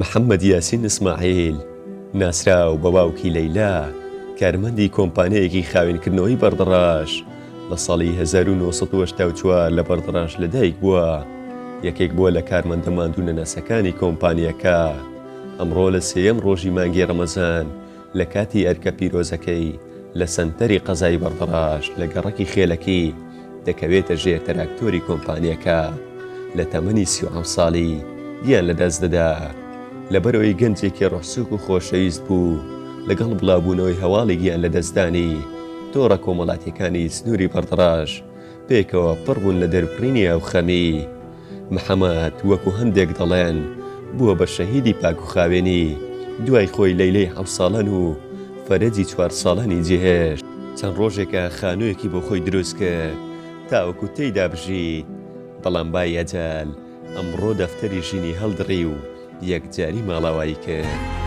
محەممەد یاسین ئیسماعیل ناسراو بە باوکی لەیلا کارمەندی کۆمپانیایەکی خاوێنکردنەوەی بەردەڕاش لە ساڵی 1984 لە بەردەڕاش لەدایک بووە. یەکێک بووە لە کارمەندە ماندوو نەناسەکانی کۆمپانیەکە. ئەمڕۆ لە سێیەم ڕۆژی مانگی ڕەمەزان لە کاتی ئەرکە پیرۆزەکەی لە سەنتەری قەزای بەردەڕاش لە گەڕەکی خێلەکەی دەکەوێتە ژێر تراکتۆری کۆمپانیەکە. لە تەمەنی 37 ساڵی گیان لەدەست دەدا. لەبەرەوەی گەنجێکی ڕەحسوک و خۆشەویست بوو لەگەڵ بڵاوبوونەوەی هەواڵی گیان لەدەستدانی تۆڕە کۆمەڵاتیەکانی سنووری بەردەڕاش پێکەوە پڕ بوون لە دەربڕینی ئەو خەمی. محەممەد وەکو هەندێک دەڵێن بووە بە شەهیدی پاک و خاوێنی دوای خۆی لەیلەی 7 ساڵەن و فەرەجی 4 ساڵانی جێهێشت. چەند ڕۆژێکە خانوویەکی بۆ خۆی دروست کرد تاوەکو تێیدا بژیت. بەڵام بای ئەجەل ئەمڕۆ دەفتەری ژینی هەڵدڕی و یەکجاری ماڵاوایی کرد.